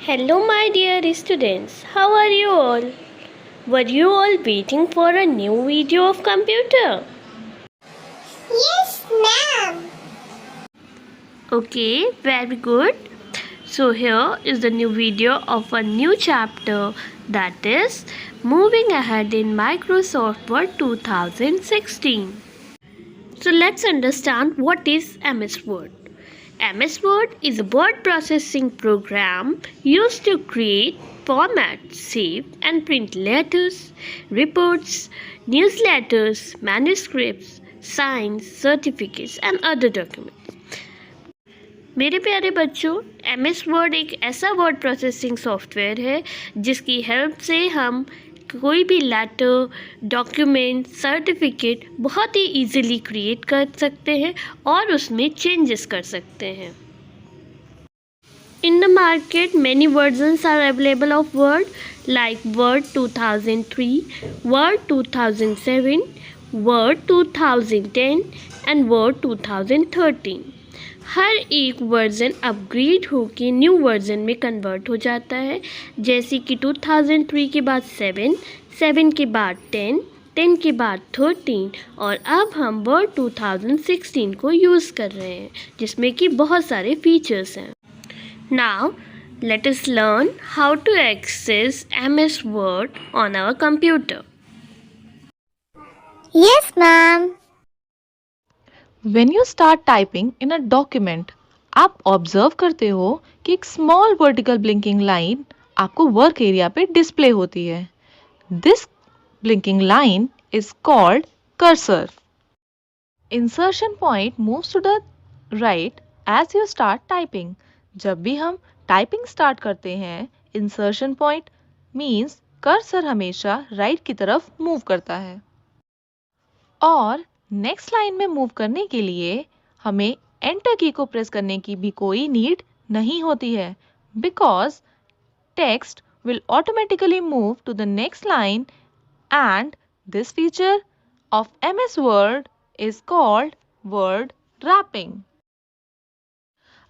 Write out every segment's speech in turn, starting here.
Hello, my dear students. How are you all? Were you all waiting for a new video of computer? Yes, ma'am. Okay, very good. So here is the new video of a new chapter, that is moving ahead in Microsoft Word 2016. So let's understand what is MS Word. MS Word is a word processing program used to create, format, save, and print letters, reports, newsletters, manuscripts, signs, certificates, and other documents. मेरे प्यारे बच्चों, MS word एक ऐसा word processing software है जिसकी help से हम कोई भी लेटर, डॉक्यूमेंट, सर्टिफिकेट बहुत ही इजीली क्रिएट कर सकते हैं और उसमें चेंजेस कर सकते हैं. In the market, many versions are available of Word like Word 2003, Word 2007, Word 2010 and Word 2013. हर एक वर्ज़न अपग्रेड होकर न्यू वर्ज़न में कन्वर्ट हो जाता है, जैसे कि 2003 के बाद 7, 7 के बाद 10, 10 के बाद 13 और अब हम वर्ड 2016 को यूज़ कर रहे हैं जिसमें कि बहुत सारे फीचर्स हैं. Now, let us learn how to access MS Word on our computer. Yes, ma'am. When you start typing in a document, आप ऑब्जर्व करते हो कि एक स्मॉल वर्टिकल ब्लिंकिंग लाइन आपको वर्क एरिया पे डिस्प्ले होती है. This blinking line is called cursor. Insertion point moves to the right edge you start typing. जब भी हम टाइपिंग स्टार्ट करते हैं, इंसर्शन पॉइंट मीन्स कर्सर हमेशा राइट की तरफ मूव करता है. और नेक्स्ट लाइन में मूव करने के लिए हमें एंटर की को प्रेस करने की भी कोई नीड नहीं होती है, because text will automatically move to the next line and this feature of MS Word is called word wrapping.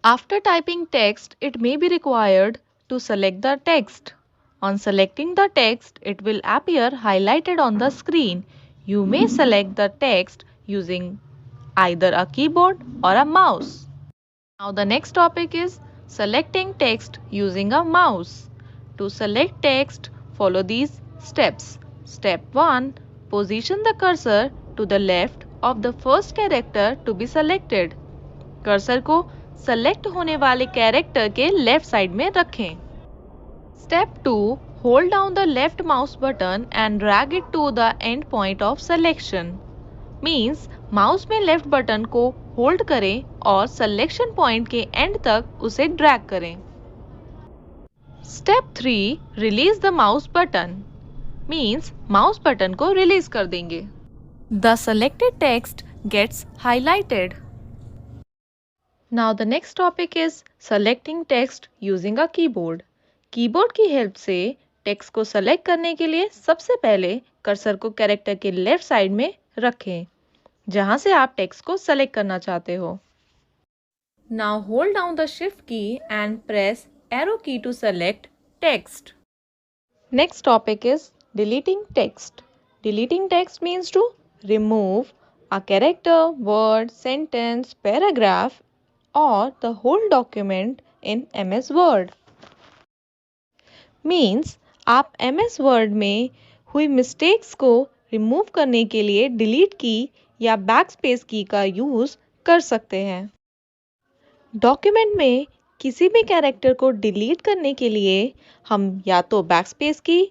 After typing text, it may be required to select the text. On selecting the text, it will appear highlighted on the screen. You may select the text using either a keyboard or a mouse. Now the next topic is selecting text using a mouse. To select text, follow these steps. Step 1. Position the cursor to the left of the first character to be selected. Cursor को select होने वाले character के left side में रखें. Step 2. Hold down the left mouse button and drag it to the end point of selection. Means mouse में left button को hold करें और selection point के end तक उसे drag करें. Step 3. Release the mouse button. Means mouse button को release कर देंगे. The selected text gets highlighted. Now the next topic is selecting text using a keyboard. Keyboard की हेल्प से टेक्स्ट को सेलेक्ट करने के लिए सबसे पहले कर्सर को कैरेक्टर के लेफ्ट साइड में रखें, जहां से आप टेक्स्ट को सेलेक्ट करना चाहते हो. Now hold down the shift key and press arrow key to select text. Next topic is deleting text. Deleting text means to remove a character, word, sentence, paragraph or the whole document in MS Word. Means आप MS Word में हुई mistakes को remove करने के लिए delete की या backspace की का यूज़ कर सकते हैं. डॉक्यूमेंट में किसी भी कैरेक्टर को डिलीट करने के लिए हम या तो बैकस्पेस की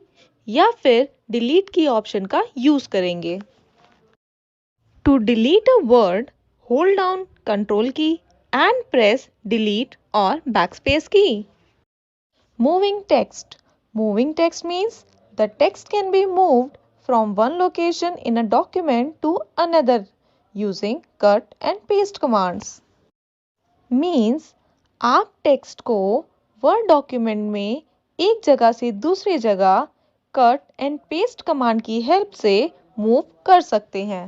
या फिर डिलीट की ऑप्शन का यूज़ करेंगे. To delete a word, hold down Control key and press Delete or Backspace key. Moving text. Moving text means the text can be moved from one location in a document to another using cut and paste commands. Means आप text को word document में एक जगह से दूसरी जगह cut and paste command की help से मूव कर सकते हैं.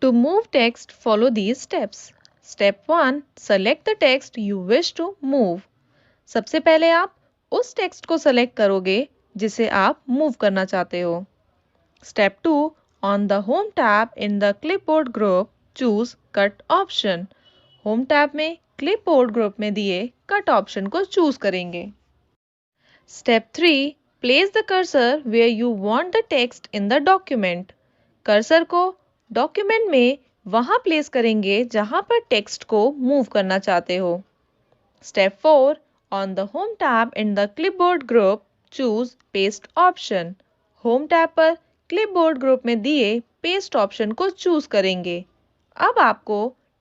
To move text, follow these steps. Step 1. Select the text you wish to move. सबसे पहले आप उस टेक्स्ट को सेलेक्ट करोगे जिसे आप मूव करना चाहते हो। Step 2, on the home tab in the clipboard group choose cut option. Home tab में क्लिपबोर्ड ग्रुप में दिए कट ऑप्शन को चूज करेंगे। Step 3, place the cursor where you want the text in the document. Cursor को document में वहां place करेंगे जहां पर टेक्स्ट को मूव करना चाहते हो। Step 4, on the home tab in the clipboard group choose paste option. Home tab पर क्लिपबोर्ड ग्रुप में दिए पेस्ट ऑप्शन को चूज करेंगे। अब आपको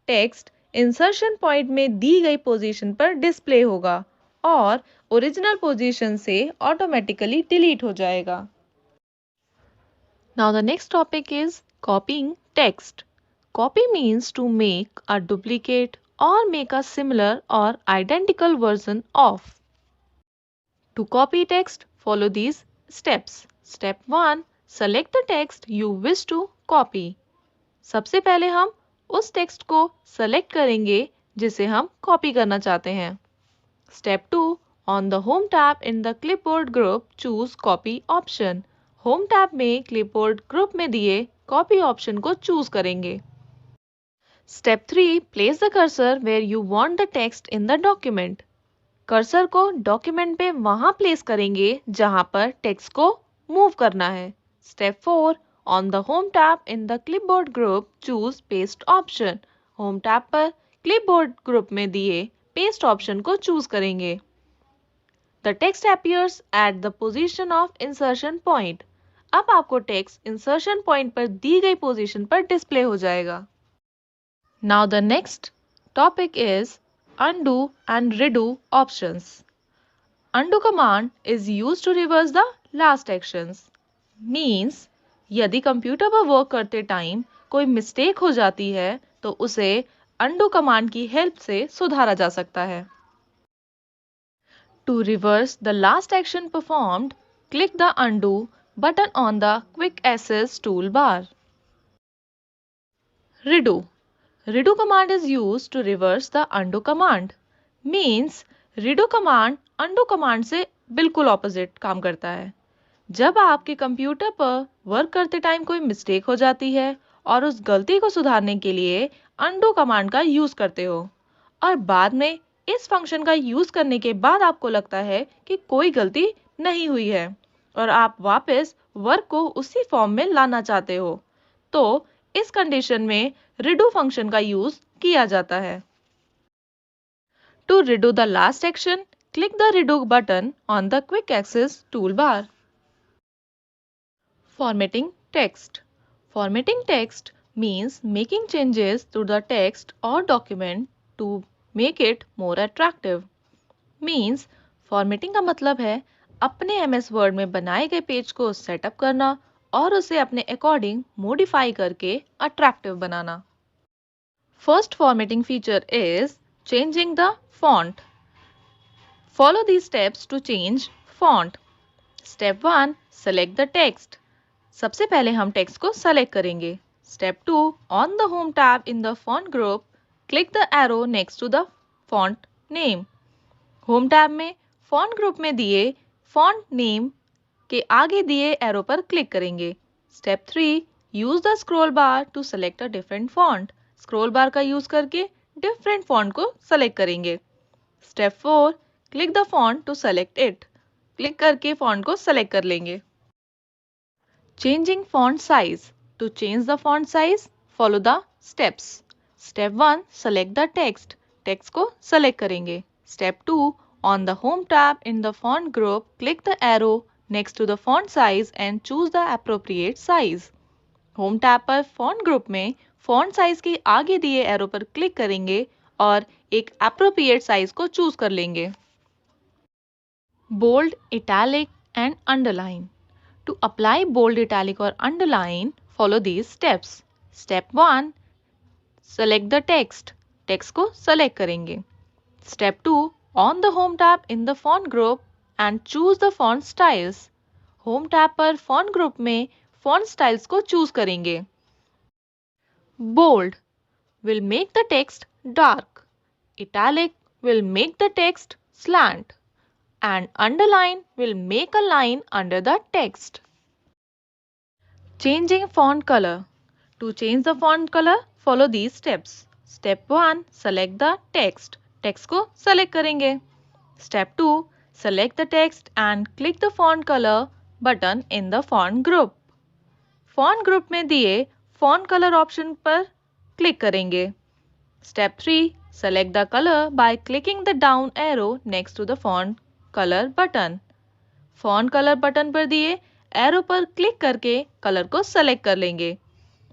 टेक्स्ट इंसर्शन पॉइंट में दी गई पोजीशन पर डिस्प्ले होगा और ओरिजिनल पोजीशन से ऑटोमेटिकली डिलीट हो जाएगा। Now the next topic is copying text. Copy means to make a duplicate or make a similar or identical version of. To copy text, follow these steps. Step 1, select the text you wish to copy. सबसे पहले हम उस text को select करेंगे जिसे हम copy करना चाहते हैं। Step 2, on the home tab in the clipboard group choose copy option. Home tab में क्लिपबोर्ड ग्रुप में दिए कॉपी ऑप्शन को चूज करेंगे। Step 3, place the cursor where you want the text in the document. Cursor को document पे वहां place करेंगे जहां पर टेक्स्ट को मूव करना है। Step 4, on the home tab in the clipboard group choose paste option. Home tab पर क्लिपबोर्ड ग्रुप में दिए पेस्ट ऑप्शन को चूज करेंगे। The text appears at the position of insertion point. अब आपको टेक्स्ट इंसर्शन पॉइंट पर दी गई position पर डिस्प्ले हो जाएगा। Now the next topic is undo and redo options. Undo command is used to reverse the last actions. Means यदि computer पर work करते टाइम कोई मिस्टेक हो जाती है तो उसे undo कमांड की हेल्प से सुधारा जा सकता है। To reverse the last action performed, click the undo button on the quick access toolbar. Redo. Redo command is used to reverse the undo command. Means redo command undo command से बिल्कुल opposite काम करता है। जब आपके computer पर work करते time कोई मिस्टेक हो जाती है और उस गलती को सुधारने के लिए undo कमांड का यूज करते हो और बाद में इस फंक्शन का यूज करने के बाद आपको लगता है कि कोई गलती नहीं हुई है और आप वापस वर्क को उसी फॉर्म में लाना चाहते हो, तो इस कंडीशन में redo फंक्शन का यूज किया जाता है। To redo the last action, click the redo button on the quick access toolbar. Formatting text. Formatting text means making changes to the text or document to make it more attractive. Means formatting का मतलब है अपने MS Word में बनाए गए page को setup करना और उसे अपने अकॉर्डिंग मॉडिफाई करके attractive banana. First formatting feature is changing the font. Follow these steps to change font. Step 1, select the text. सबसे पहले हम टेक्स्ट को सेलेक्ट करेंगे। Step 2, on the home tab in the font group, click the arrow next to the font name. Home tab में font group में दिए font name के आगे दिए एरो पर क्लिक करेंगे। Step 3, use the scroll bar to select a different font. Scroll bar का use करके डिफरेंट फॉन्ट को सेलेक्ट करेंगे। Step 4, click the font to select it. Click करके फॉन्ट को सेलेक्ट कर लेंगे। Changing font size. To change the font size, follow the steps. Step 1, select the text. Text को select करेंगे। Step 2, on the home tab in the font group, click the arrow next to the font size and choose the appropriate size. Home tab पर font group में font size के आगे दिए arrow पर click करेंगे और एक एप्रोप्रिएट साइज को चूज कर लेंगे। Bold, italic and underline. To apply bold, italic और underline, follow these steps. Step 1, select the text. Text को सेलेक्ट करेंगे। Step 2, on the home tab in the font group and choose the font styles. Home tab पर font group में font styles को choose करेंगे। Bold will make the text dark. Italic will make the text slant, and underline will make a line under the text. Changing font color. To change the font color, follow these steps. Step 1. Select the text. Text को select करेंगे. Step 2. Select the text and click the font color button in the font group. Font group में दिए font color option पर click करेंगे. Step 3. Select the color by clicking the down arrow next to the font color button. Font color button पर दिए arrow पर click करके colour को select कर लेंगे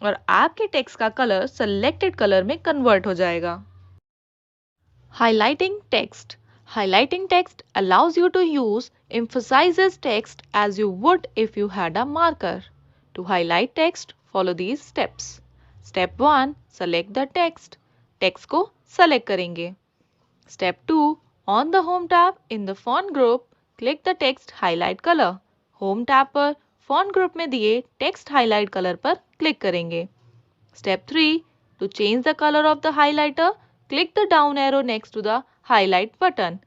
और आपके टेक्स्ट का कलर सेलेक्टेड कलर में कन्वर्ट हो जाएगा. Highlighting text. Highlighting text allows you to use emphasizes text as you would if you had a marker. To highlight text, follow these steps. Step 1. Select the text. Text को select करेंगे. Step 2. On the Home tab in the font group, click the text highlight color. Home tab पर font group में दिए text highlight color पर click करेंगे. Step 3. To change the color of the highlighter, click the down arrow next to the highlight button.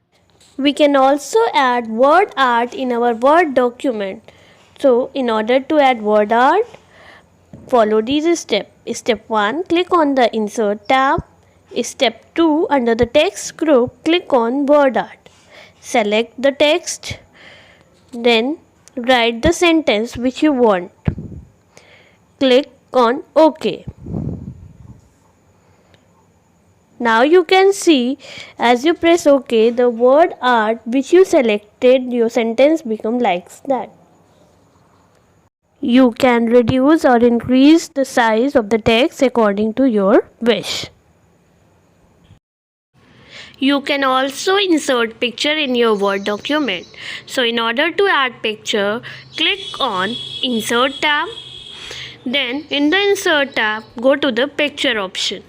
We can also add word art in our Word document. So, in order to add word art, follow these steps. Step 1. Click on the Insert tab. Step 2. Under the text group, click on Word art. Select the text. Then, write the sentence which you want. Click on OK. Now you can see as you press OK, the word art which you selected, your sentence become like that. You can reduce or increase the size of the text according to your wish. You can also insert picture in your Word document. So in order to add picture, click on Insert tab. Then in the Insert tab, go to the picture option.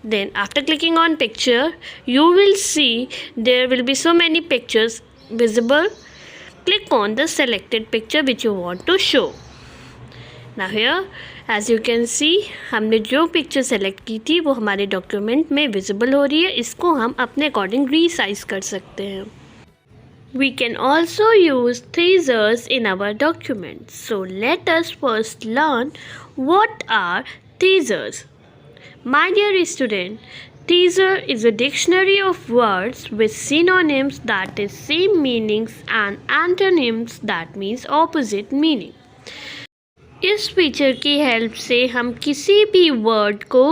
Then after clicking on picture, you will see there will be so many pictures visible. Click on the selected picture which you want to show. Now here as you can see, हमने जो picture select की थी वो हमारे document में visible हो रही है. इसको हम अपने अकॉर्डिंग रीसाइज कर सकते हैं. We can also use thesaurs in our document. So let us first learn what are thesaurs. My dear student, thesaur is a dictionary of words with synonyms that is same meanings and antonyms that means opposite meaning. इस feature की help से हम किसी भी word को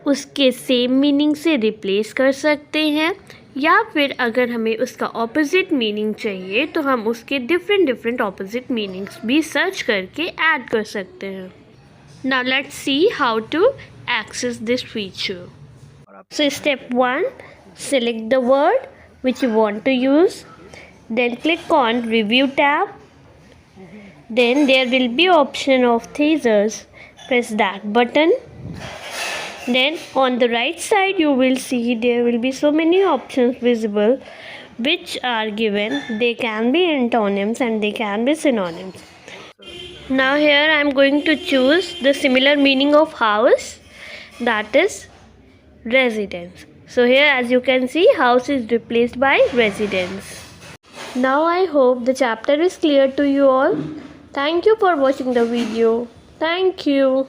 उसके same meaning से replace कर सकते हैं या फिर अगर हमें उसका ऑपोजिट मीनिंग चाहिए तो हम उसके डिफरेंट ऑपोजिट मीनिंग्स भी सर्च करके ऐड कर सकते हैं. Now let's see how to access this feature. So step 1, select the word which you want to use. Then click on Review tab. Then there will be option of thesaurs. Press that button. Then on the right side you will see there will be so many options visible which are given. They can be antonyms and they can be synonyms. Now here I am going to choose the similar meaning of house, that is residence. So here as you can see, house is replaced by residence. Now I hope the chapter is clear to you all. Thank you for watching the video. Thank you.